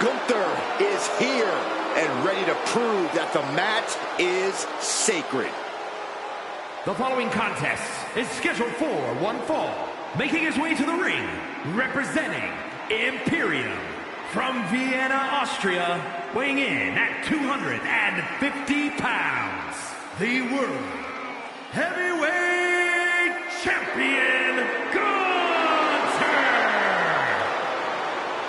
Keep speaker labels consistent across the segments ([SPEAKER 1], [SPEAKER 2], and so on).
[SPEAKER 1] Gunther is here and ready to prove that the match is sacred.
[SPEAKER 2] The following contest is scheduled for one fall. Making his way to the ring, representing Imperium from Vienna, Austria, weighing in at 250 pounds, the World Heavyweight Champion, Gunther!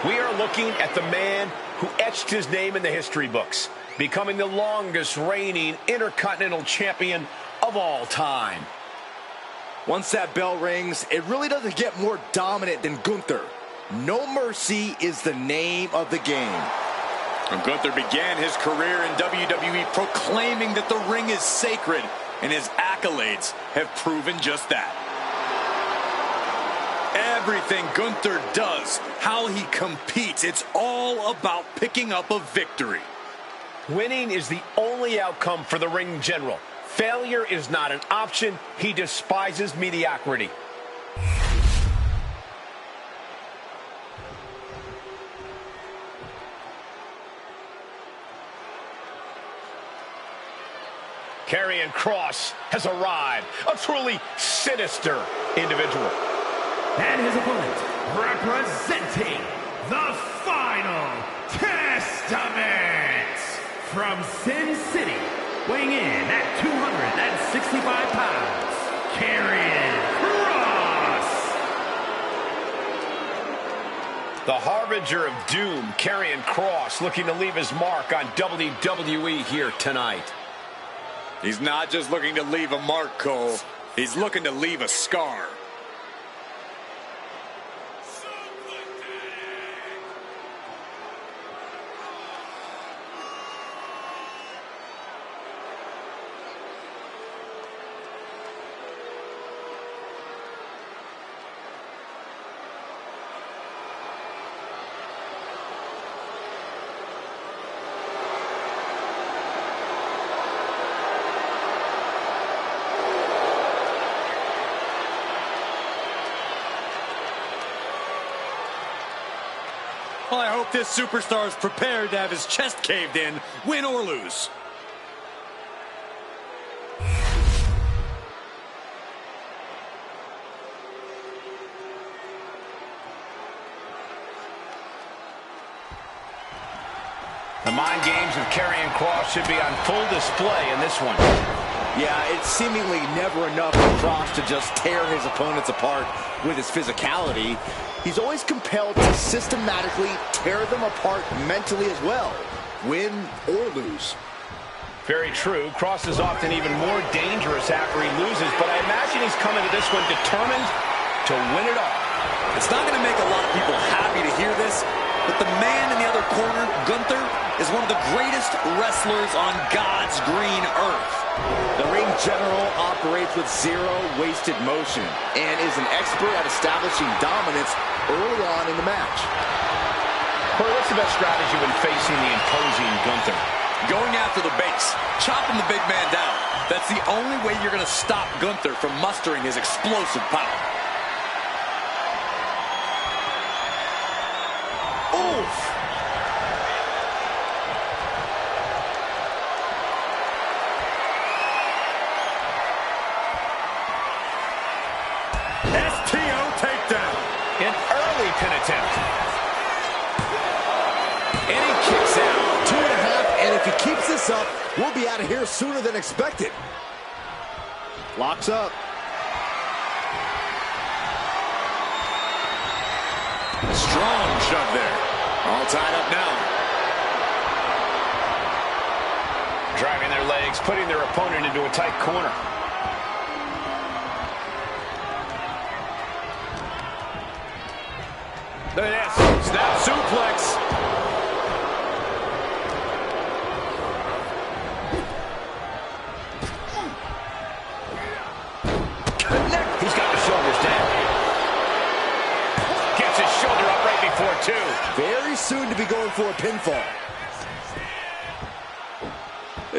[SPEAKER 3] We are looking at the man who etched his name in the history books, becoming the longest reigning Intercontinental Champion of all time.
[SPEAKER 1] Once that bell rings, it really doesn't get more dominant than Gunther. No mercy is the name of the game.
[SPEAKER 4] And Gunther began his career in WWE proclaiming that the ring is sacred, and his accolades have proven just that. Everything Gunther does, how he competes, it's all about picking up a victory.
[SPEAKER 3] Winning is the only outcome for the ring general. Failure is not an option. He despises mediocrity. Karrion Kross has arrived, a truly sinister individual.
[SPEAKER 2] And his opponent, representing the Final Testament from Sin City, weighing in at 265 pounds, Karrion Kross.
[SPEAKER 3] The harbinger of doom, Karrion Kross, looking to leave his mark on WWE here tonight.
[SPEAKER 4] He's not just looking to leave a mark, Cole. He's looking to leave a scar. Well, I hope this superstar is prepared to have his chest caved in, win or lose.
[SPEAKER 3] The mind games of Karrion Kross should be on full display in this one.
[SPEAKER 1] Yeah, it's seemingly never enough for Kross to just tear his opponents apart with his physicality. He's always compelled to systematically tear them apart mentally as well, win or lose.
[SPEAKER 3] Very true. Kross is often even more dangerous after he loses, but I imagine he's coming to this one determined to win it all.
[SPEAKER 4] It's not going to make a lot of people happy to hear this, but the man in the other corner, Gunther, is one of the greatest wrestlers on God's green earth.
[SPEAKER 1] The ring general operates with zero wasted motion and is an expert at establishing dominance early on in the match.
[SPEAKER 3] Corey, what's the best strategy when facing the imposing Gunther?
[SPEAKER 4] Going after the base, chopping the big man down. That's the only way you're going to stop Gunther from mustering his explosive power.
[SPEAKER 1] Oof!
[SPEAKER 3] An early pin attempt.
[SPEAKER 1] And he kicks out. 2.5, and if he keeps this up, we'll be out of here sooner than expected. Locks up.
[SPEAKER 4] Strong shove there. All tied up now.
[SPEAKER 3] Driving their legs, putting their opponent into a tight corner. Look at this. Snap suplex. Connect. He's got the shoulders down. Gets his shoulder up right before two.
[SPEAKER 1] Very soon to be going for a pinfall.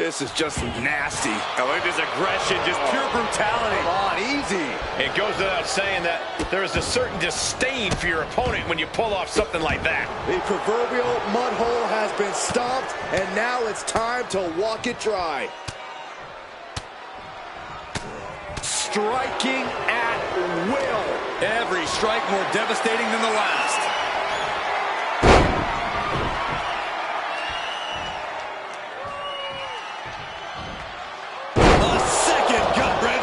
[SPEAKER 1] This is just nasty.
[SPEAKER 4] Oh, look at his aggression, just pure brutality.
[SPEAKER 1] Come on, easy.
[SPEAKER 3] It goes without saying that there is a certain disdain for your opponent when you pull off something like that.
[SPEAKER 1] The proverbial mud hole has been stomped, and now it's time to walk it dry. Striking at will.
[SPEAKER 4] Every strike more devastating than the last.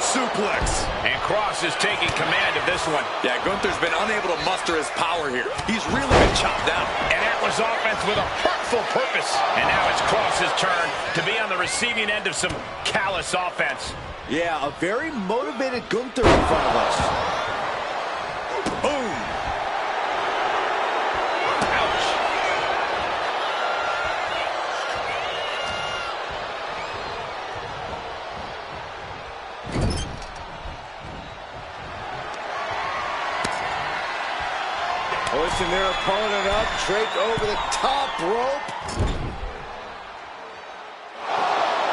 [SPEAKER 3] Suplex. And Cross is taking command of this one.
[SPEAKER 4] Yeah, Gunther's been unable to muster his power here. He's really been chopped down.
[SPEAKER 3] And that was offense with a hurtful purpose. And now it's Cross's turn to be on the receiving end of some callous offense.
[SPEAKER 1] Yeah, a very motivated Gunther in front of us.
[SPEAKER 3] Boom. Ouch.
[SPEAKER 1] Pushing their opponent up, draped over the top rope.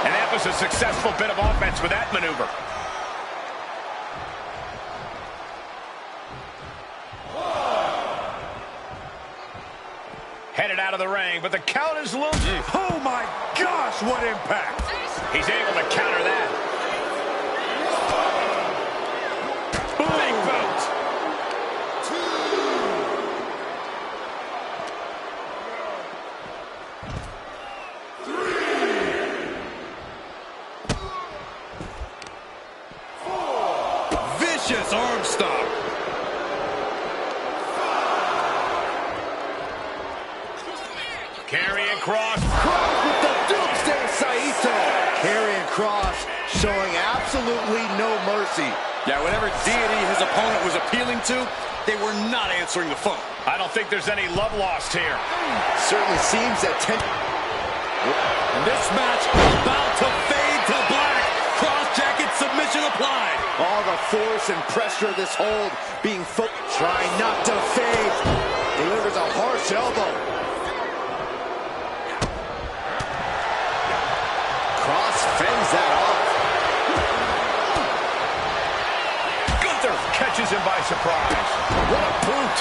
[SPEAKER 3] And that was a successful bit of offense with that maneuver. Headed out of the ring, but the count is loose.
[SPEAKER 1] Oh my gosh, what impact!
[SPEAKER 3] He's able to counter that. Big boot.
[SPEAKER 4] Vicious arm stomp.
[SPEAKER 3] Karrion Kross.
[SPEAKER 1] Cross with the Doomsday Saito. Karrion Kross showing absolutely no mercy.
[SPEAKER 4] Yeah, whatever deity his opponent was appealing to, they were not answering the phone.
[SPEAKER 3] I don't think there's any love lost here.
[SPEAKER 1] Certainly seems that
[SPEAKER 4] And this match about to fade to black. Cross jacket submission applied.
[SPEAKER 1] all the force and pressure of this hold being trying not to fade. Delivers a harsh elbow. Cross fends that off.
[SPEAKER 3] Gunther catches him by surprise.
[SPEAKER 1] What a boot.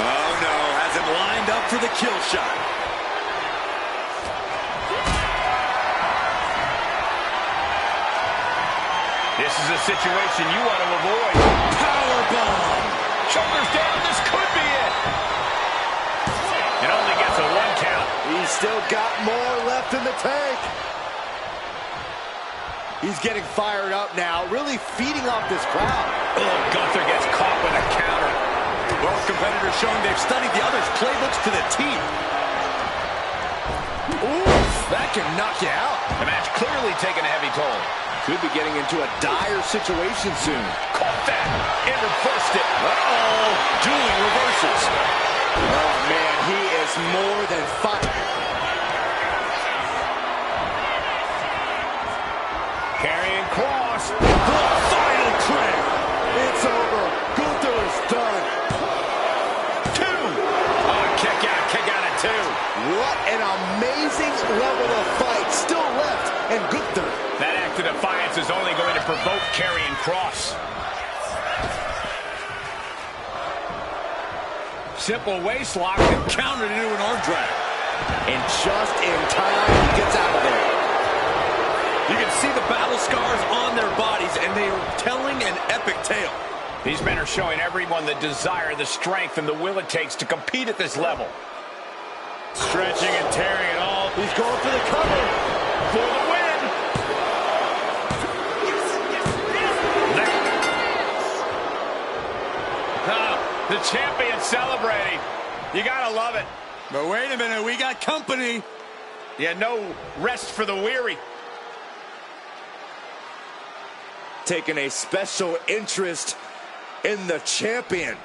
[SPEAKER 4] Oh no, has him lined up for the kill shot.
[SPEAKER 3] This is a situation you want to avoid.
[SPEAKER 4] Powerbomb.
[SPEAKER 3] Shoulders down, this could be it. It only gets a 1 count.
[SPEAKER 1] He's still got more left in the tank. He's getting fired up now, really feeding off this crowd.
[SPEAKER 3] Oh, Gunther gets caught with a counter.
[SPEAKER 4] Both competitors showing they've studied the other's playbooks to the T.
[SPEAKER 1] Oof, that can knock you out.
[SPEAKER 3] The match clearly taking a heavy toll.
[SPEAKER 1] Could be getting into a dire situation soon.
[SPEAKER 3] Caught that and reversed it. Uh-oh, dueling reversals.
[SPEAKER 1] Oh, man, he is more than fine.
[SPEAKER 3] Karrion Kross.
[SPEAKER 1] The final trick. It's over. Gunther is done.
[SPEAKER 3] 2. Oh, kick out at 2.
[SPEAKER 1] What an amazing level of fight still left, and Gunther.
[SPEAKER 3] That act of defiance is only going to provoke Karrion Kross. Simple waist lock and
[SPEAKER 4] Countered into an arm drag.
[SPEAKER 1] And just in time, he gets out of there.
[SPEAKER 4] You can see the battle scars on their bodies, and they are telling an epic tale.
[SPEAKER 3] These men are showing everyone the desire, the strength, and the will it takes to compete at this level. Stretching and tearing it all.
[SPEAKER 1] He's going for the cover.
[SPEAKER 3] For the win. The champion celebrating. You gotta love it.
[SPEAKER 4] But wait a minute, we got company.
[SPEAKER 3] Yeah, no rest for the weary.
[SPEAKER 1] Taking a special interest in the champion.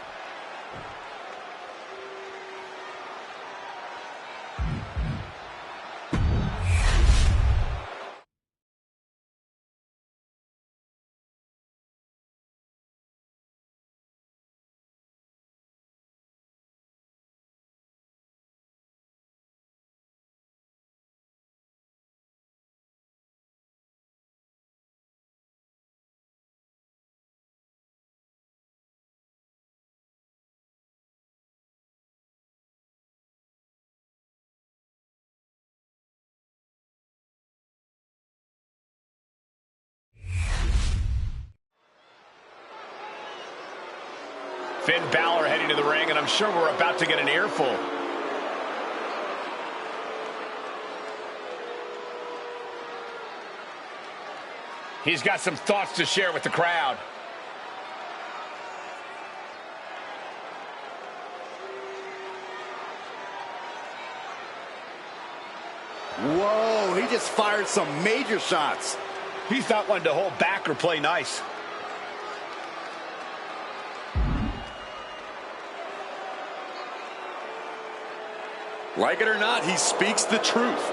[SPEAKER 3] Finn Balor heading to the ring, and I'm sure we're about to get an earful. He's got some thoughts to share with the crowd.
[SPEAKER 1] Whoa, he just fired some major shots.
[SPEAKER 3] He's not one to hold back or play nice.
[SPEAKER 4] Like it or not, he speaks the truth.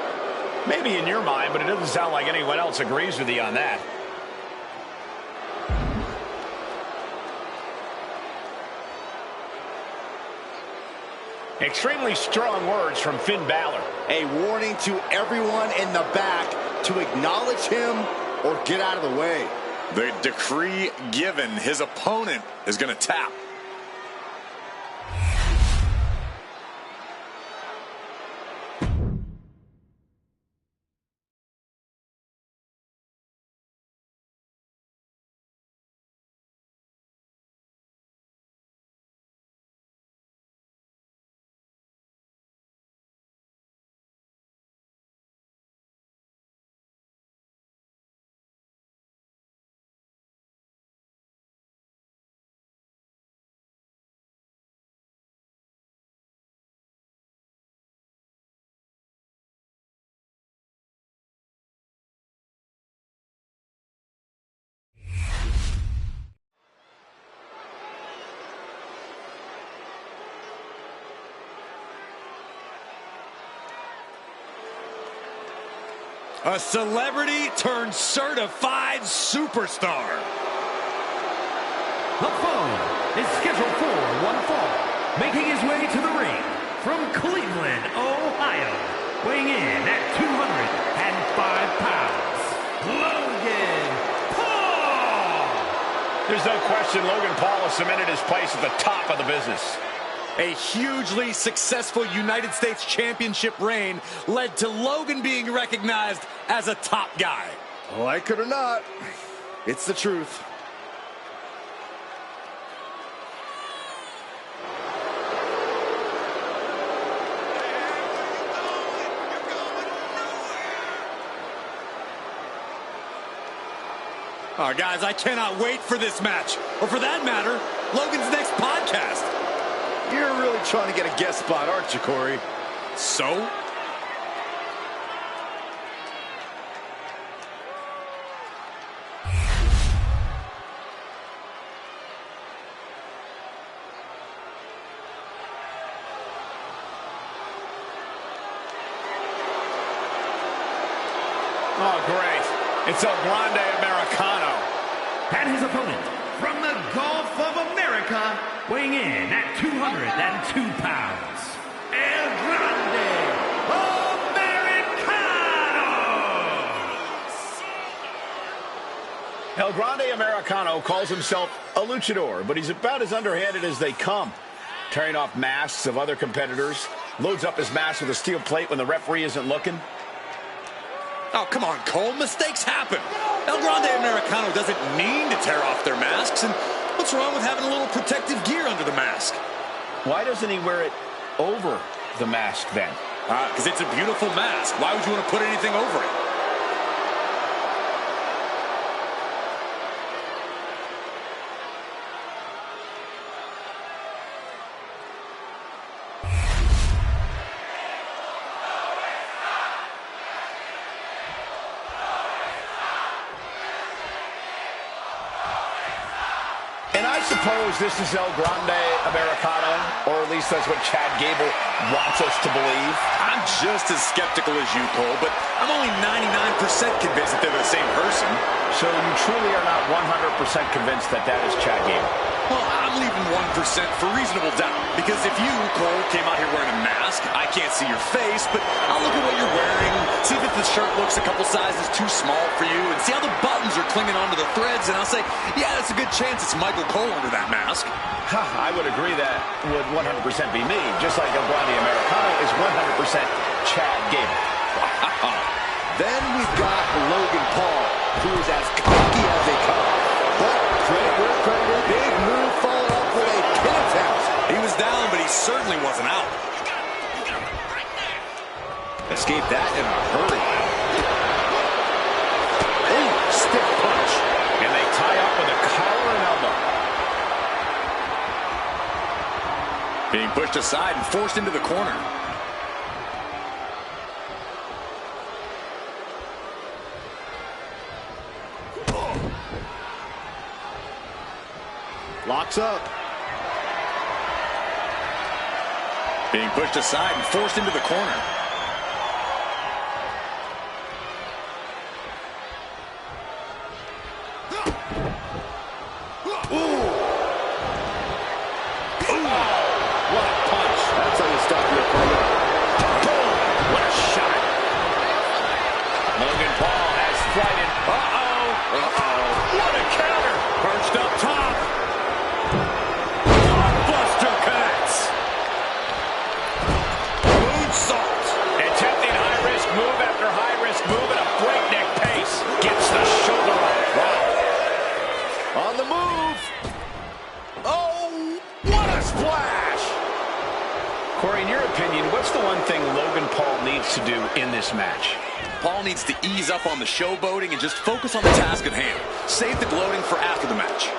[SPEAKER 3] Maybe in your mind, but it doesn't sound like anyone else agrees with you on that. Extremely strong words from Finn Balor.
[SPEAKER 1] A warning to everyone in the back to acknowledge him or get out of the way.
[SPEAKER 5] The decree given, his opponent is going to tap.
[SPEAKER 4] A celebrity turned certified superstar.
[SPEAKER 2] The following is scheduled for one fall, making his way to the ring from Cleveland, Ohio, weighing in at 205 pounds, Logan Paul!
[SPEAKER 3] There's no question Logan Paul has cemented his place at the top of the business.
[SPEAKER 4] A hugely successful United States Championship reign led to Logan being recognized as a top guy.
[SPEAKER 1] Like it or not, it's the truth.
[SPEAKER 4] Oh, guys, I cannot wait for this match. Or for that matter, Logan's next podcast.
[SPEAKER 1] You're really trying to get a guest spot, aren't you, Corey?
[SPEAKER 4] So?
[SPEAKER 3] Oh, great. It's El Grande Americano.
[SPEAKER 2] And his opponent from the Gulf of America, weighing in at 202 pounds, El Grande Americano!
[SPEAKER 3] El Grande Americano calls himself a luchador, but he's about as underhanded as they come. Tearing off masks of other competitors, loads up his mask with a steel plate when the referee isn't looking.
[SPEAKER 4] Oh, come on, Cole. Mistakes happen. El Grande Americano doesn't mean to tear off their masks, and what's wrong with having a little protective gear under the mask?
[SPEAKER 3] Why doesn't he wear it over the mask then?
[SPEAKER 4] Because it's a beautiful mask. Why would you want to put anything over it?
[SPEAKER 3] I suppose this is El Grande Americano, or at least that's what Chad Gable wants us to believe.
[SPEAKER 4] I'm just as skeptical as you, Cole, but I'm only 99% convinced that they're the same person.
[SPEAKER 3] So you truly are not 100% convinced that that is Chad Gable?
[SPEAKER 4] Well, I'm leaving 1% for reasonable doubt, because if you, Cole, came out here wearing a mask, I can't see your face, but I'll look at what you're wearing, see if the shirt looks a couple sizes too small for you, and see how the buttons are clinging onto the threads, and I'll say, yeah, that's a good chance it's Michael Cole under that mask.
[SPEAKER 3] I would agree that would 100% be me, just like El Grande Americano is 100% Chad Gable.
[SPEAKER 1] Then we've got Logan Paul, who is as cocky as they come. But credit where credit is, big move followed up with a pinnacle
[SPEAKER 4] pushed aside and forced into the corner.
[SPEAKER 1] Locks up.
[SPEAKER 4] Being pushed aside and forced into the corner.
[SPEAKER 3] Corey, in your opinion, what's the one thing Logan Paul needs to do in this match?
[SPEAKER 4] Paul needs to ease up on the showboating and just focus on the task at hand. Save the gloating for after the match.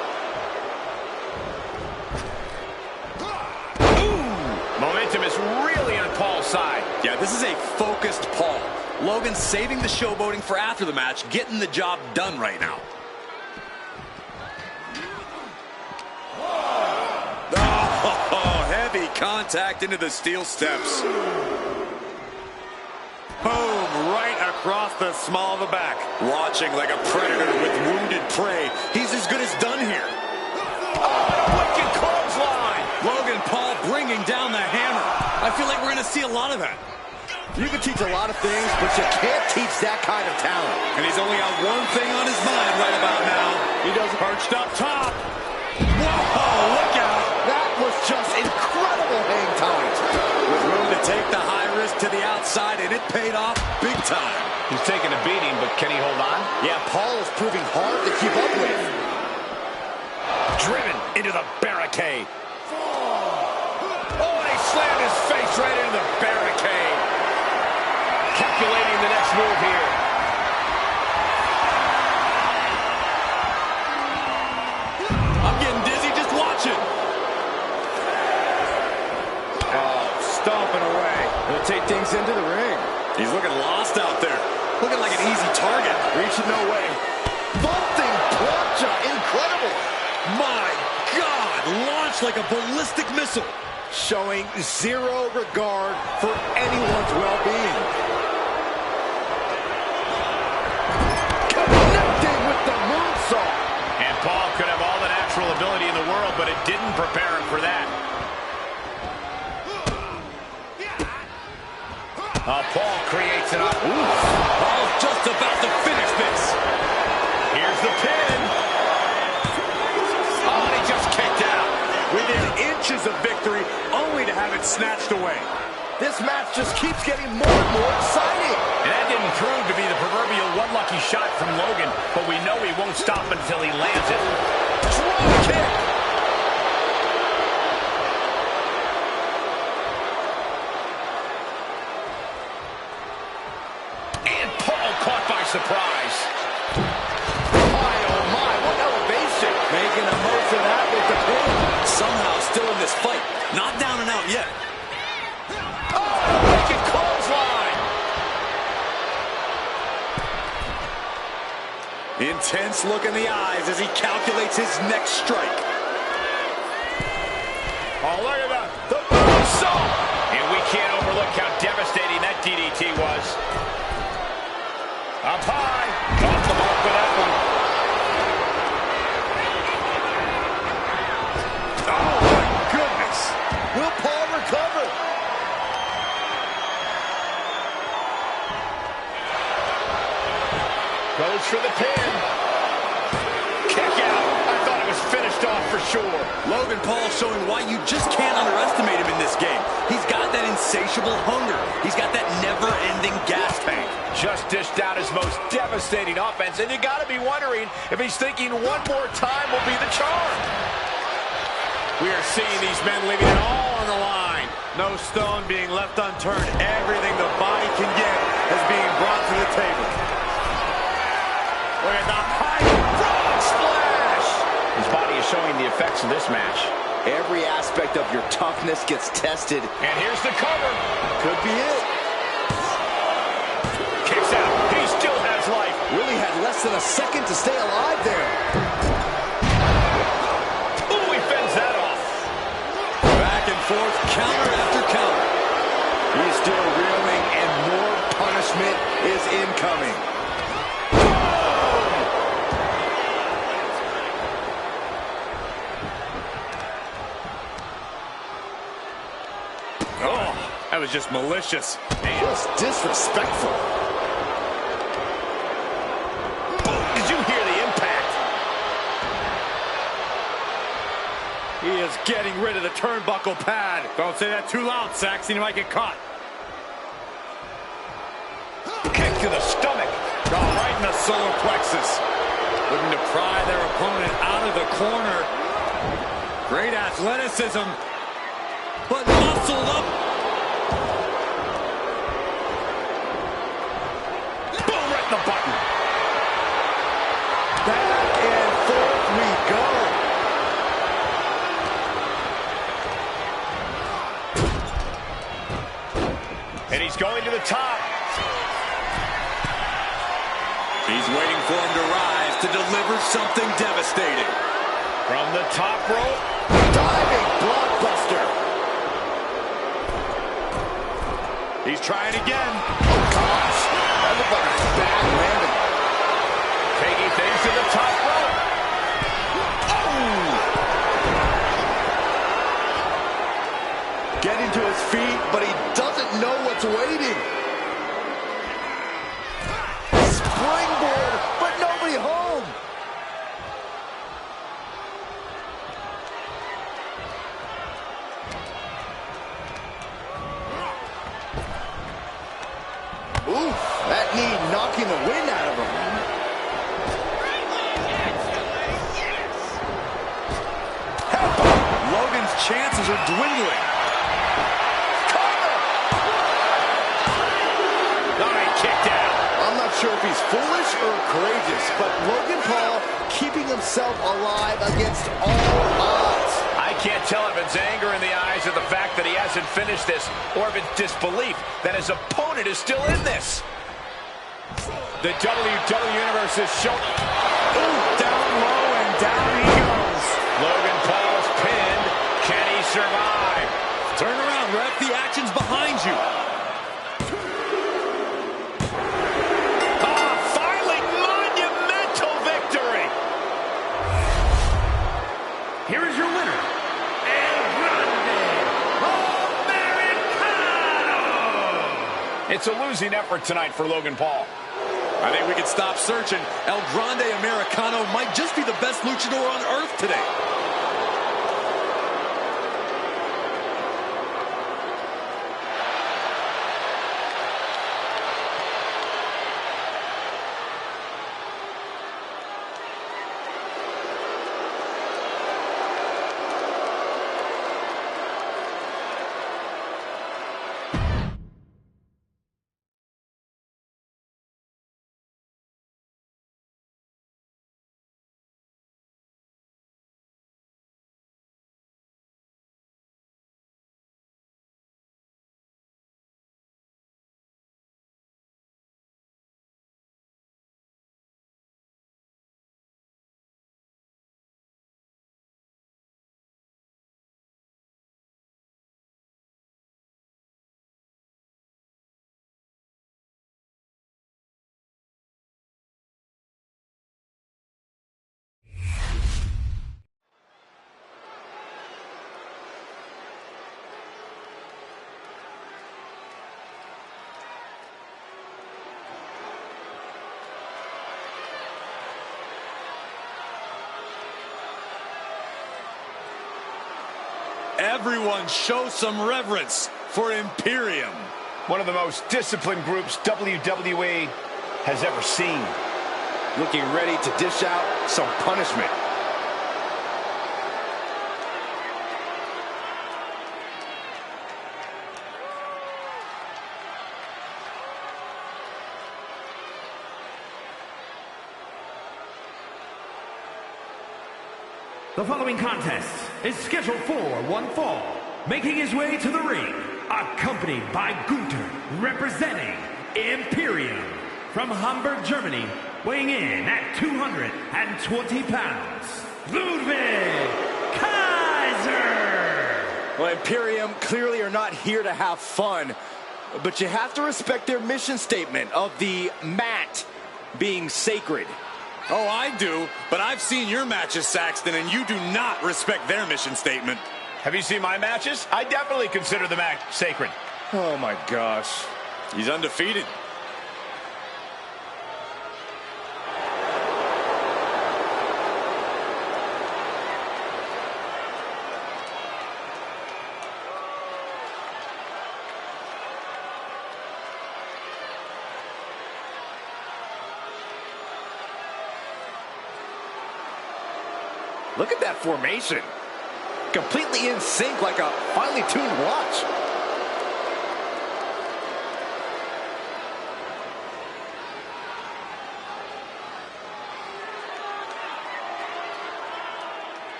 [SPEAKER 3] Ooh! Momentum is really on Paul's side.
[SPEAKER 4] Yeah, this is a focused Paul. Logan saving the showboating for after the match, getting the job done right now. Heavy contact into the steel steps. Boom, right across the small of the back. Watching like a predator with wounded prey. He's as good as done here.
[SPEAKER 3] Oh, wicked clothesline.
[SPEAKER 4] Logan Paul bringing down the hammer. I feel like we're going to see a lot of that.
[SPEAKER 1] You can teach a lot of things, but you can't teach that kind of talent.
[SPEAKER 4] And he's only got one thing on his mind right about now.
[SPEAKER 1] He doesn't.
[SPEAKER 4] Perched up top. Whoa, look out.
[SPEAKER 1] That was just incredible hang time.
[SPEAKER 4] With room to take the high risk to the outside, and it paid off big time.
[SPEAKER 3] He's taking a beating, but can he hold on?
[SPEAKER 1] Yeah, Paul is proving hard to keep up with.
[SPEAKER 3] Driven into the barricade. Oh, he slammed his face right into the barricade. Calculating the next move here.
[SPEAKER 4] I'm getting dizzy just watching.
[SPEAKER 3] Oh, stomping away.
[SPEAKER 1] He'll take things into the ring.
[SPEAKER 4] He's looking lost out there. Looking like an easy target.
[SPEAKER 1] Reaching no way. Vaulting plancha. Incredible.
[SPEAKER 4] My God. Launched like a ballistic missile.
[SPEAKER 1] Showing zero regard for anyone's well-being. Connecting with the moonsault.
[SPEAKER 3] And Paul could have all the natural ability in the world, but it didn't prepare him for that. Paul creates an up.
[SPEAKER 4] Paul's just about to finish this.
[SPEAKER 3] Here's the pin. Oh, and he just kicked out.
[SPEAKER 4] Within inches of victory, only to have it snatched away.
[SPEAKER 1] This match just keeps getting more and more exciting.
[SPEAKER 3] And that didn't prove to be the proverbial one lucky shot from Logan, but we know he won't stop until he lands it.
[SPEAKER 1] Drop kick.
[SPEAKER 3] And Paul caught by surprise.
[SPEAKER 1] My, oh my, what elevation. Making the most of that with the pin.
[SPEAKER 4] Somehow still in this fight. Not down and out yet.
[SPEAKER 3] Oh, wicked clothesline.
[SPEAKER 4] Intense look in the eyes as he calculates his next strike.
[SPEAKER 3] Oh, look at that. The moonsault. And we can't overlook how devastating that DDT was. Up high. Off the mark with that one.
[SPEAKER 1] Oh, my goodness. Will Paul recover?
[SPEAKER 3] Goes for the pin. Kick out. I thought it was finished off for sure.
[SPEAKER 4] Logan Paul showing why you just can't underestimate him in this game. He's got that insatiable hunger. He's got that never-ending gas tank.
[SPEAKER 3] Just dished out his most devastating offense, and you got to be wondering if he's thinking one more time will be the charm. We are seeing these men leaving it all on the line.
[SPEAKER 6] No stone being left unturned. Everything the body can get is being brought to the table.
[SPEAKER 3] Look at the high frog splash. His body is showing the effects of this match.
[SPEAKER 1] Every aspect of your toughness gets tested.
[SPEAKER 3] And here's the cover.
[SPEAKER 1] Could be it.
[SPEAKER 3] Kicks out. He still has life.
[SPEAKER 1] Really had less than a second to stay alive there.
[SPEAKER 3] Ooh, he fends that off.
[SPEAKER 4] Back and forth, counter after counter.
[SPEAKER 1] He's still reeling, and more punishment is incoming.
[SPEAKER 6] Oh, that was just malicious.
[SPEAKER 1] Just disrespectful.
[SPEAKER 3] Did you hear the impact?
[SPEAKER 6] He is getting rid of the turnbuckle pad. Don't say that too loud, Saxon. You might get caught.
[SPEAKER 3] Kick to the stomach.
[SPEAKER 6] Oh, right in the solar plexus. Looking to pry their opponent out of the corner. Great athleticism, but muscled up.
[SPEAKER 3] Boom, right in the button.
[SPEAKER 1] Back and forth we go.
[SPEAKER 3] And he's going to the top.
[SPEAKER 4] He's waiting for him to rise to deliver something devastating.
[SPEAKER 3] From the top rope.
[SPEAKER 1] Diving blockbuster.
[SPEAKER 6] He's trying again.
[SPEAKER 1] Oh, gosh. That looked like a bad landing.
[SPEAKER 3] Taking things to the top rope. Oh!
[SPEAKER 1] Getting to his feet, but he doesn't know what's waiting. Springboard, but nobody home. Ooh, that knee knocking the wind out of him.
[SPEAKER 4] Logan's chances are dwindling.
[SPEAKER 3] Kicked out.
[SPEAKER 1] I'm not sure if he's foolish or courageous, but Logan Paul keeping himself alive against all odds.
[SPEAKER 3] I can't tell if it's anger in the eyes of the fact that he hasn't finished this, or if it's disbelief that his opponent is still in this. The WWE Universe is showing. Ooh, down low and down he goes. Logan Paul's pinned. Can he survive?
[SPEAKER 4] Turn around, ref. The action's behind you.
[SPEAKER 2] Here is your winner, Americano!
[SPEAKER 3] It's a losing effort tonight for Logan Paul.
[SPEAKER 4] I think we can stop searching. El Grande Americano might just be the best luchador on earth today. Everyone show some reverence for Imperium.
[SPEAKER 3] One of the most disciplined groups WWE has ever seen.
[SPEAKER 1] Looking ready to dish out some punishment.
[SPEAKER 2] The following contest is scheduled for one fall. Making his way to the ring, accompanied by Gunther, representing Imperium. From Hamburg, Germany, weighing in at 220 pounds, Ludwig Kaiser!
[SPEAKER 1] Well, Imperium clearly are not here to have fun, but you have to respect their mission statement of the mat being sacred.
[SPEAKER 4] Oh, I do, but I've seen your matches, Saxton, and you do not respect their mission statement.
[SPEAKER 3] Have you seen my matches? I definitely consider the match sacred.
[SPEAKER 1] Oh my gosh.
[SPEAKER 4] He's undefeated.
[SPEAKER 1] Look at that formation. Completely in sync like a finely tuned watch.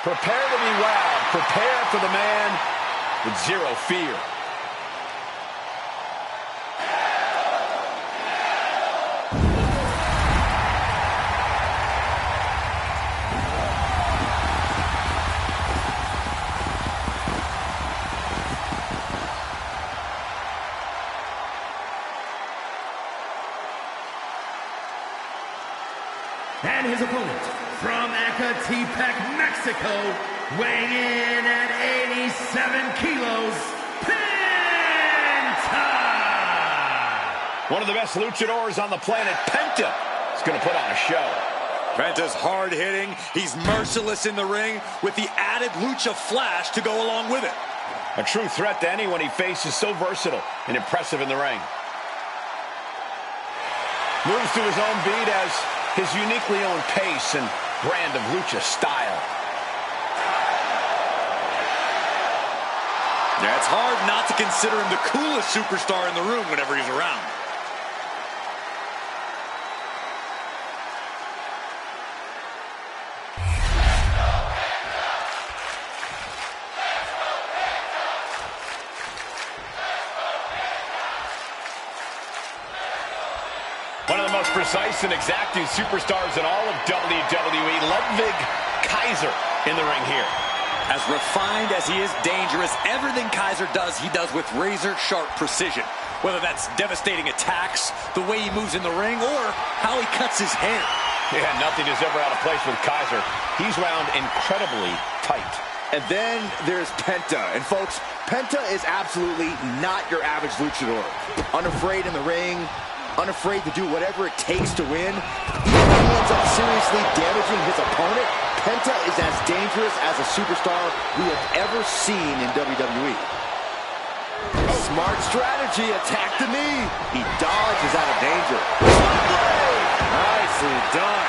[SPEAKER 3] Prepare to be wowed. Prepare for the man with zero fear.
[SPEAKER 2] And his opponent, from Ecatepec, Mexico, weighing in at 87 kilos, Penta!
[SPEAKER 3] One of the best luchadors on the planet, Penta, is going to put on a show.
[SPEAKER 4] Penta's hard-hitting. He's merciless in the ring with the added lucha flash to go along with it.
[SPEAKER 3] A true threat to anyone he faces, so versatile and impressive in the ring. Moves to his own beat as his uniquely owned pace and brand of lucha style.
[SPEAKER 4] Yeah, it's hard not to consider him the coolest superstar in the room whenever he's around.
[SPEAKER 3] One of the most precise and exacting superstars in all of WWE, Ludwig Kaiser in the ring here.
[SPEAKER 4] As refined as he is dangerous, everything Kaiser does, he does with razor-sharp precision. Whether that's devastating attacks, the way he moves in the ring, or how he cuts his hair.
[SPEAKER 3] Yeah, nothing is ever out of place with Kaiser. He's wound incredibly tight.
[SPEAKER 1] And then there's Penta. And folks, Penta is absolutely not your average luchador. Unafraid in the ring, unafraid to do whatever it takes to win. Even if he ends up seriously damaging his opponent, Penta is as dangerous as a superstar we have ever seen in WWE. Smart strategy, attack the knee. He dodges out of danger. Nicely done.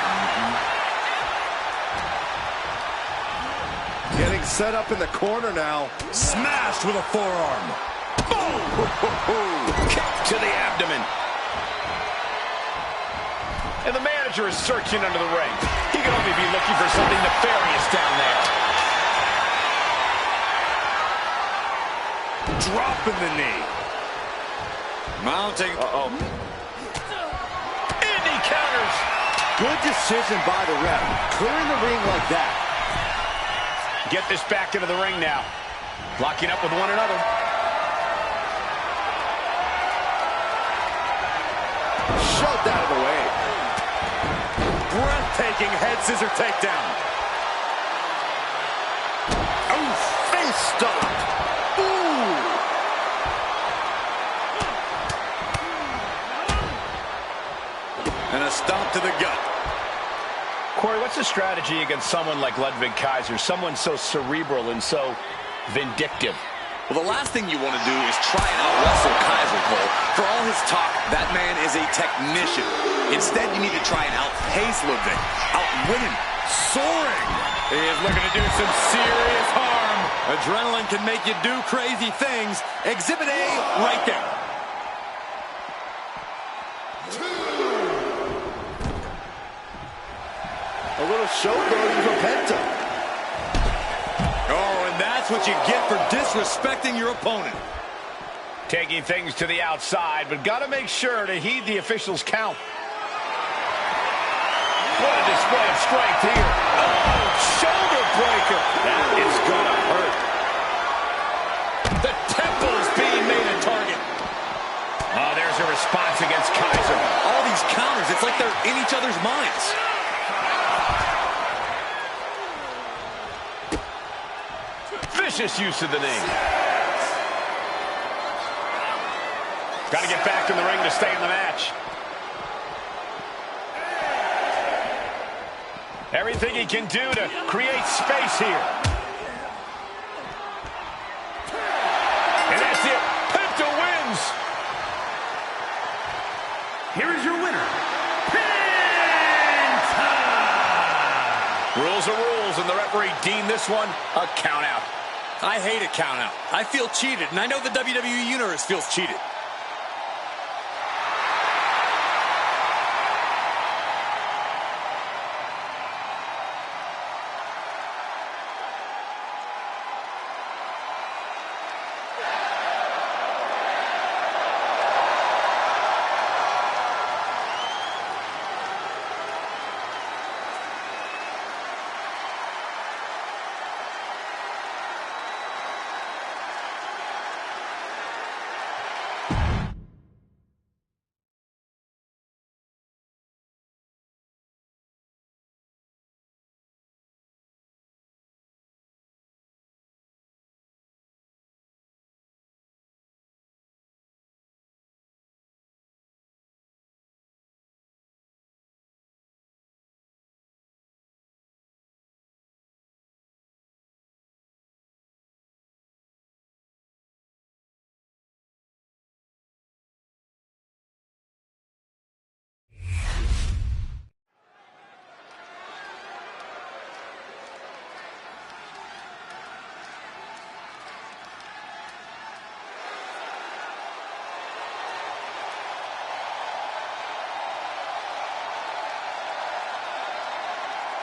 [SPEAKER 1] Getting set up in the corner now.
[SPEAKER 4] Smashed with a forearm.
[SPEAKER 3] Boom! Kick to the abdomen. And the manager is searching under the ring. He can only be looking for something nefarious down there.
[SPEAKER 4] Dropping the knee. Mounting.
[SPEAKER 3] And he counters.
[SPEAKER 1] Good decision by the ref. Clearing the ring like that.
[SPEAKER 3] Get this back into the ring now. Locking up with one another.
[SPEAKER 1] Shoved out of the way.
[SPEAKER 4] Breathtaking head scissor takedown.
[SPEAKER 1] Oh, face stop. Ooh.
[SPEAKER 4] And a stomp to the gut.
[SPEAKER 3] Corey, what's the strategy against someone like Ludwig Kaiser, someone so cerebral and so vindictive?
[SPEAKER 4] Well, the last thing you want to do is try and out-wrestle Kaiser, Cole. For all his talk, that man is a technician. Instead, you need to try and outpace Levin, outwin him.
[SPEAKER 6] Soaring. He is looking to do some serious harm. Adrenaline can make you do crazy things. Exhibit A right there.
[SPEAKER 1] A little showboating from Penta.
[SPEAKER 6] Oh, and that's what you get for disrespecting your opponent.
[SPEAKER 3] Taking things to the outside, but got to make sure to heed the officials' count. What a display of strength here. Oh, shoulder breaker. That is going to hurt. The temple's being made a target. Oh, there's a response against Kaiser.
[SPEAKER 4] All these counters, it's like they're in each other's minds.
[SPEAKER 3] Vicious use of the knee. Got to get back in the ring to stay in the match. Everything he can do to create space here. And that's it. Penta wins.
[SPEAKER 2] Here is your winner, Penta!
[SPEAKER 3] Rules are rules, and the referee deemed this one a count out.
[SPEAKER 4] I hate a count out. I feel cheated, and I know the WWE Universe feels cheated.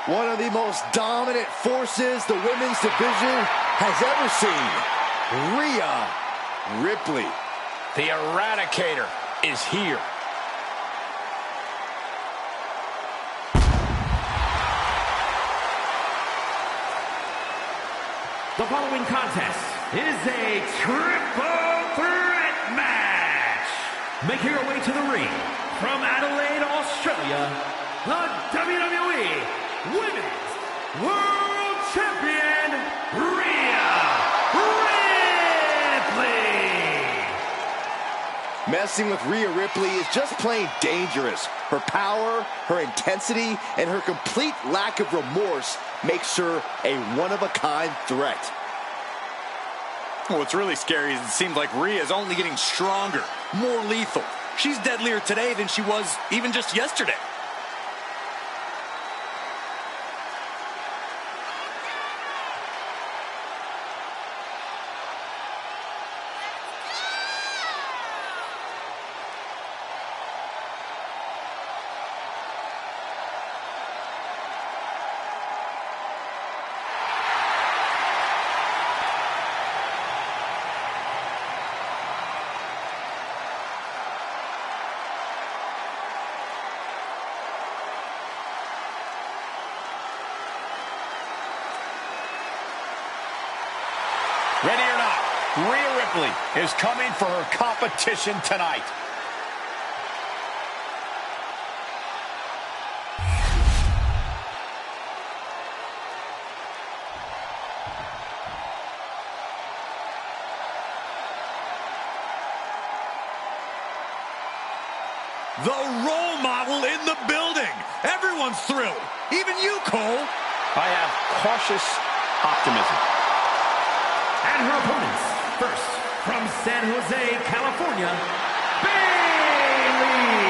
[SPEAKER 1] One of the most dominant forces the women's division has ever seen. Rhea Ripley.
[SPEAKER 3] The Eradicator is here.
[SPEAKER 2] The following contest is a triple threat match. Making her way to the ring from Adelaide, Australia, the WWE Women's World Champion, Rhea Ripley.
[SPEAKER 1] Messing with Rhea Ripley is just plain dangerous. Her power, her intensity, and her complete lack of remorse makes her a one-of-a-kind threat.
[SPEAKER 4] What's really scary is it seems like Rhea is only getting stronger, more lethal. She's deadlier today than she was even just yesterday.
[SPEAKER 3] Ready or not, Rhea Ripley is coming for her competition tonight.
[SPEAKER 6] The role model in the building. Everyone's thrilled. Even you, Cole.
[SPEAKER 3] I have cautious optimism.
[SPEAKER 2] And her opponents, first from San Jose, California, Bayley.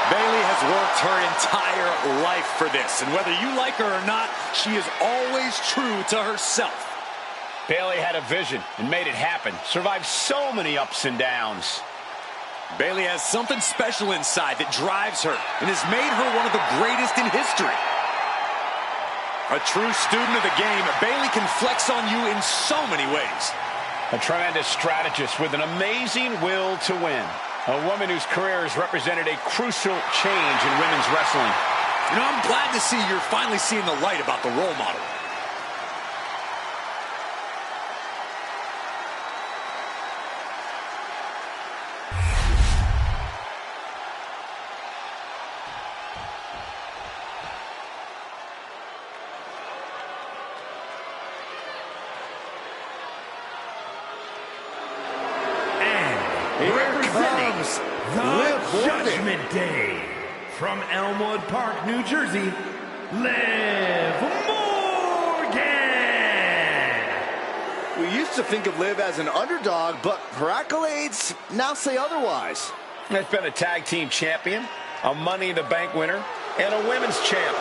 [SPEAKER 4] Bayley has worked her entire life for this, and whether you like her or not, she is always true to herself.
[SPEAKER 3] Bayley had a vision and made it happen. Survived so many ups and downs.
[SPEAKER 4] Bayley has something special inside that drives her and has made her one of the greatest in history. A true student of the game, Bayley can flex on you in so many ways.
[SPEAKER 3] A tremendous strategist with an amazing will to win. A woman whose career has represented a crucial change in women's wrestling.
[SPEAKER 4] You know, I'm glad to see you're finally seeing the light about the role model.
[SPEAKER 2] Representing the Judgment Day from Elmwood Park, New Jersey, Liv Morgan.
[SPEAKER 1] We used to think of Liv as an underdog, but her accolades now say otherwise.
[SPEAKER 3] Has been a tag team champion, a Money in the Bank winner, and a women's champ.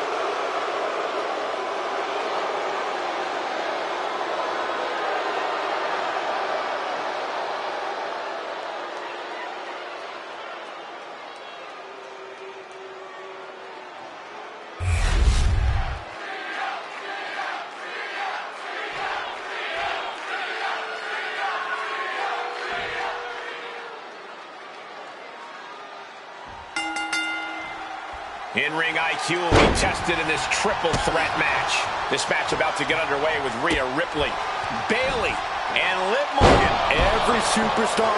[SPEAKER 3] In-ring IQ will be tested in this triple threat match. This match about to get underway with Rhea Ripley, Bayley, and Liv Morgan.
[SPEAKER 1] Every superstar.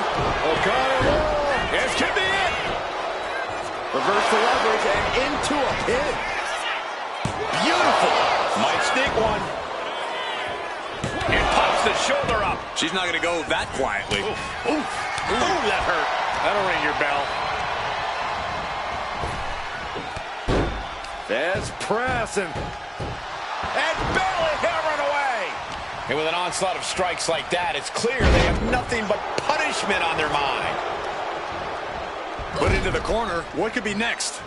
[SPEAKER 3] This could be it.
[SPEAKER 1] Reverse the leverage and into a pin.
[SPEAKER 3] Beautiful. Might sneak one. And pops the shoulder up.
[SPEAKER 4] She's not going to go that quietly.
[SPEAKER 3] Ooh, that hurt. That'll ring your bell.
[SPEAKER 1] There's press and
[SPEAKER 3] Bayley hammering away. And with an onslaught of strikes like that, it's clear they have nothing but punishment on their mind.
[SPEAKER 4] Put into the corner. What could be next?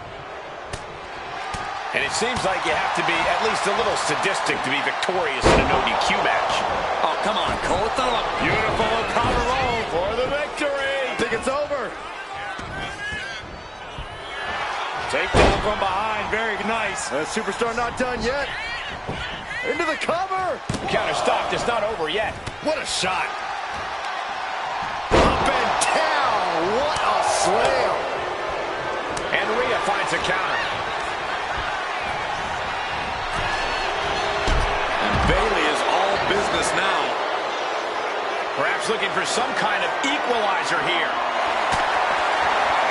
[SPEAKER 3] And it seems like you have to be at least a little sadistic to be victorious in a no DQ match.
[SPEAKER 4] Oh, come on, Cole. Throw up.
[SPEAKER 3] Beautiful cover roll for the victory.
[SPEAKER 1] I think it's over.
[SPEAKER 4] Takedown from behind. Very nice.
[SPEAKER 1] Superstar not done yet. Into the cover.
[SPEAKER 3] Counter stopped. It's not over yet. What a shot.
[SPEAKER 1] Up and down. What a slam.
[SPEAKER 3] And Rhea finds a counter.
[SPEAKER 4] And Bayley is all business now.
[SPEAKER 3] Perhaps looking for some kind of equalizer here.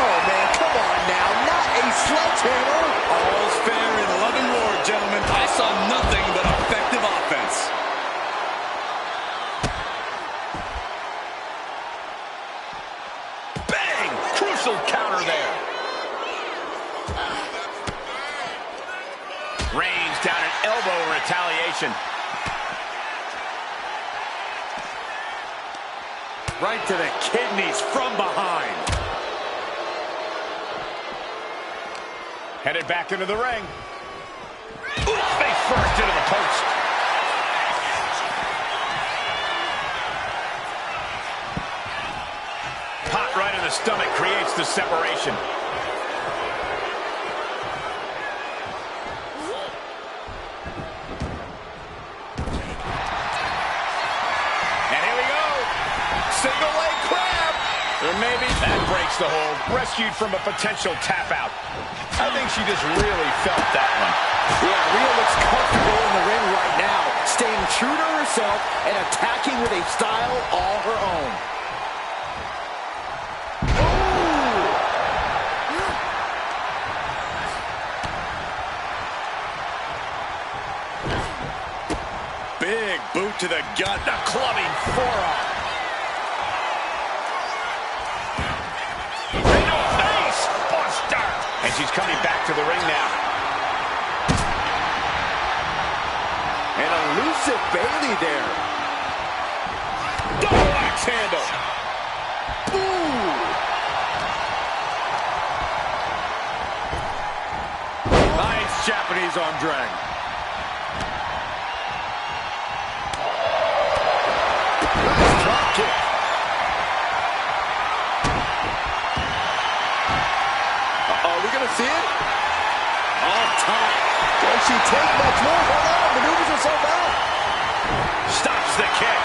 [SPEAKER 1] Oh, man, come on now. Not a sledgehammer.
[SPEAKER 4] All's fair in love and war, gentlemen. I saw nothing but effective offense.
[SPEAKER 3] Bang! Crucial counter there. Reigns down an elbow in retaliation.
[SPEAKER 4] Right to the kidneys from behind.
[SPEAKER 3] Headed back into the ring. Face first into the post. Pot right in the stomach creates the separation. And here we go. Single leg crab. Or maybe that breaks the hold. Rescued from a potential tap out. I think she just really felt that one.
[SPEAKER 1] Yeah, Rhea looks comfortable in the ring right now, staying true to herself and attacking with a style all her own.
[SPEAKER 4] Big boot to the gut.
[SPEAKER 3] The clubbing forearm. Face buster. And she's coming back to the ring now.
[SPEAKER 1] An elusive Bayley there.
[SPEAKER 3] Double axe handle.
[SPEAKER 1] Ooh.
[SPEAKER 6] Japanese arm drag.
[SPEAKER 1] Nice drop kick. Uh-oh, we gonna see it?
[SPEAKER 6] Off top.
[SPEAKER 1] Can she take much more? Hold on, maneuvers herself out.
[SPEAKER 3] Stops the kick.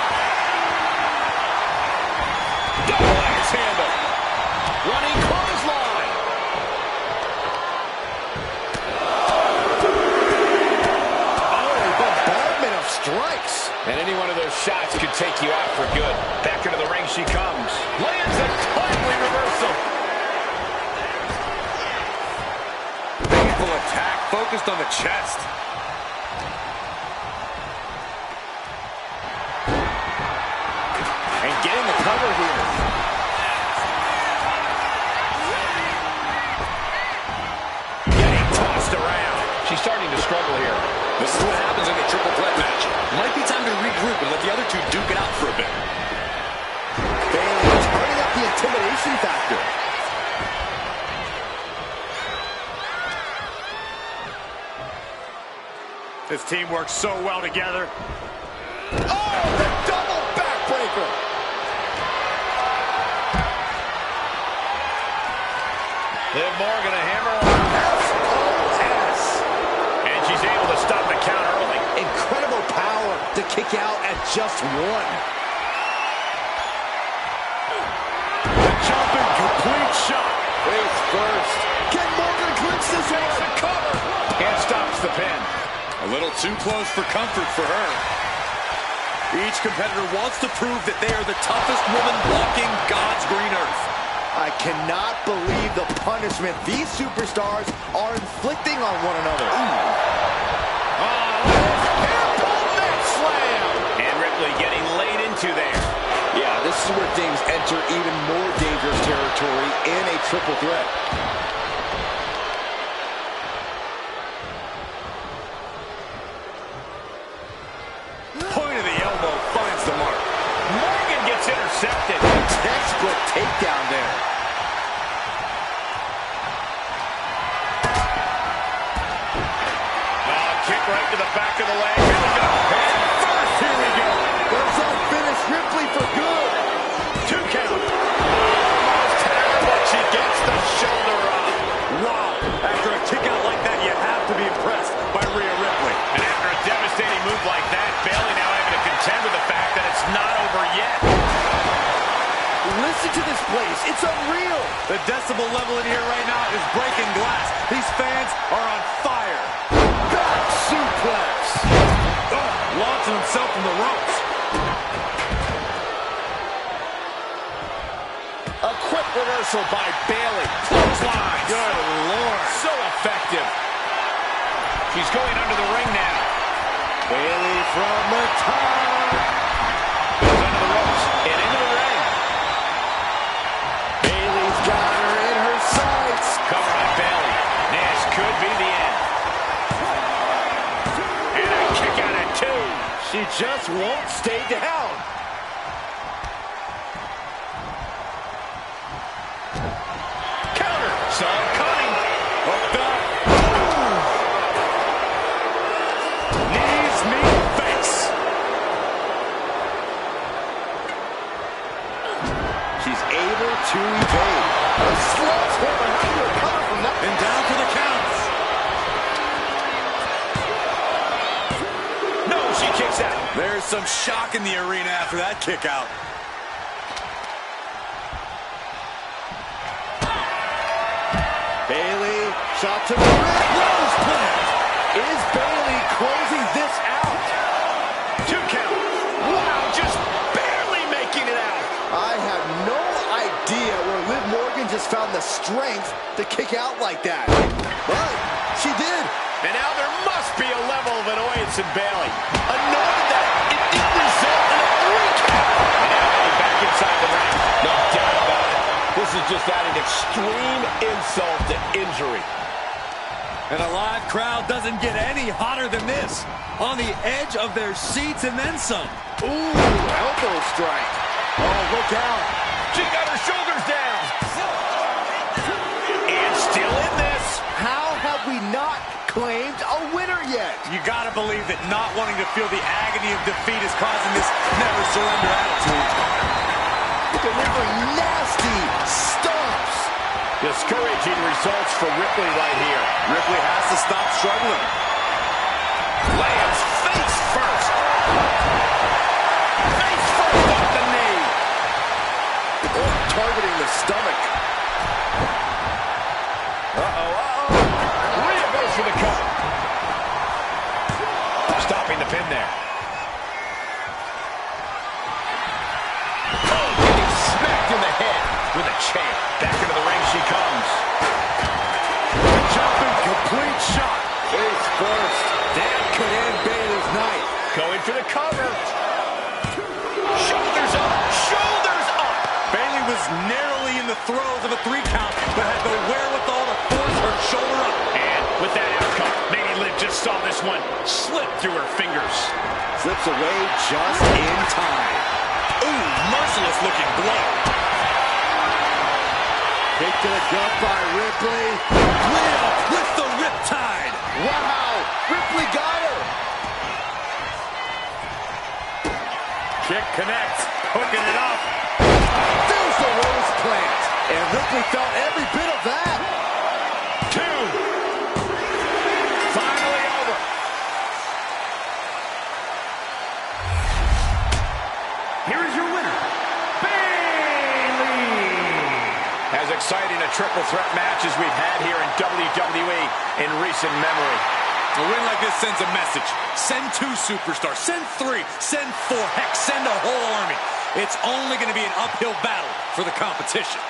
[SPEAKER 3] Double axe handle. Running clothesline.
[SPEAKER 1] Oh, bombardment of strikes.
[SPEAKER 3] And any one of those shots could take you out for good. Back into the ring she comes. Lands a timely reversal.
[SPEAKER 6] Painful attack focused on the chest.
[SPEAKER 1] And getting the cover here.
[SPEAKER 3] Getting tossed around. She's starting to struggle here.
[SPEAKER 4] This is what happens in a triple threat match. Might be time to regroup and let the other two duke it out for a bit.
[SPEAKER 1] Bayley turning up the intimidation factor.
[SPEAKER 6] This team works so well together.
[SPEAKER 1] Oh, the double backbreaker.
[SPEAKER 3] Liv Morgan a hammer on
[SPEAKER 1] SOS.
[SPEAKER 3] and she's able to stop the count early.
[SPEAKER 1] Incredible power to kick out at just one.
[SPEAKER 6] The jumping complete shot.
[SPEAKER 1] Face first. Can Morgan clinch this one?
[SPEAKER 3] Takes the cover and stops the pin.
[SPEAKER 4] A little too close for comfort for her. Each competitor wants to prove that they are the toughest woman walking God's green earth.
[SPEAKER 1] I cannot believe the punishment these superstars are inflicting on one another.
[SPEAKER 3] And Ripley getting laid into there.
[SPEAKER 1] Yeah, this is where things enter even more dangerous territory in a triple threat.
[SPEAKER 6] Point of the elbow finds the mark.
[SPEAKER 3] Morgan gets intercepted.
[SPEAKER 1] Textbook takedown there.
[SPEAKER 3] Kick right to the back of the leg. Here we go. Head first. Here we go.
[SPEAKER 1] There's our finish. Ripley for good.
[SPEAKER 3] 2 count. Almost had, but she gets the shoulder up.
[SPEAKER 6] Wow. After a kick out like that, you have to be impressed by Rhea Ripley.
[SPEAKER 3] And after a devastating move like that, Bayley now having to contend with the fact that it's not over yet.
[SPEAKER 1] Listen to this place. It's unreal.
[SPEAKER 6] The decibel level in here right now is breaking glass. These fans are on fire.
[SPEAKER 1] Back suplex.
[SPEAKER 6] Launching himself from the ropes.
[SPEAKER 3] A quick reversal by Bayley. Clothesline.
[SPEAKER 6] Good Lord.
[SPEAKER 3] So effective. She's going under the ring now.
[SPEAKER 1] Bayley from the top.
[SPEAKER 3] Goes under the ropes and into the ring.
[SPEAKER 1] Bayley's got her in her sights.
[SPEAKER 3] Cover on Bayley. This could be the end. And a kick out at 2.
[SPEAKER 1] She just won't stay down.
[SPEAKER 3] Counter. Saw it coming.
[SPEAKER 6] Hooked up. Knees meet face.
[SPEAKER 1] She's able to evade. A sledgehammer. How do you recover from that?
[SPEAKER 6] And down for the counts.
[SPEAKER 3] No, she kicks out.
[SPEAKER 4] There's some shock in the arena after that kick out.
[SPEAKER 1] Bayley, shot to the ring. Rose plant. Is Bayley closing this out?
[SPEAKER 3] 2 count. Wow, just barely making it out.
[SPEAKER 1] I have no idea where Liv Morgan just found the strength to kick out like that. But she did.
[SPEAKER 3] And now there must be a level of annoyance in Bayley. Annoyed that it didn't result in a 3 count. And now Bayley back inside the ring. No doubt about it. This is just adding extreme insult to injury.
[SPEAKER 6] And a live crowd doesn't get any hotter than this. On the edge of their seats and then some.
[SPEAKER 1] Ooh, elbow strike. Oh, look out.
[SPEAKER 3] She got her shoulders down. And still in this.
[SPEAKER 1] How have we not claimed a winner yet.
[SPEAKER 6] You gotta believe that not wanting to feel the agony of defeat is causing this never surrender attitude.
[SPEAKER 1] Delivering nasty stomps.
[SPEAKER 3] Discouraging results for Ripley right here.
[SPEAKER 4] Ripley has to stop struggling.
[SPEAKER 3] Lands face first. Face first off the knee.
[SPEAKER 1] Oh, targeting the stomach.
[SPEAKER 3] Rhea goes for the cover. Stopping the pin there. Oh, getting smacked in the head with a chair. Back into the ring she comes.
[SPEAKER 6] Jumping complete shot.
[SPEAKER 1] Face first. That could end Bayley's night.
[SPEAKER 3] Going for the cover. Shoulders up. Shoulders up.
[SPEAKER 6] Bayley was narrowly in the throes of a 3 count, but had the wherewithal to force her shoulder up.
[SPEAKER 3] And with that outcome, maybe Liv just saw this one slip through her fingers.
[SPEAKER 1] Slips away just in time.
[SPEAKER 6] Ooh, merciless looking blow.
[SPEAKER 1] Kick to the gut by Ripley.
[SPEAKER 6] Rhea with the riptide.
[SPEAKER 1] Wow, Ripley got her.
[SPEAKER 6] Kick connects, hooking it up.
[SPEAKER 1] There's the rose plant. And Ripley felt every bit of that.
[SPEAKER 3] 2. Finally over.
[SPEAKER 2] Here is your winner, Bayley.
[SPEAKER 3] As exciting a triple threat match as we've had here in WWE in recent memory.
[SPEAKER 6] A win like this sends a message. Send 2 superstars, send 3, send 4, heck, send a whole army. It's only going to be an uphill battle for the competition.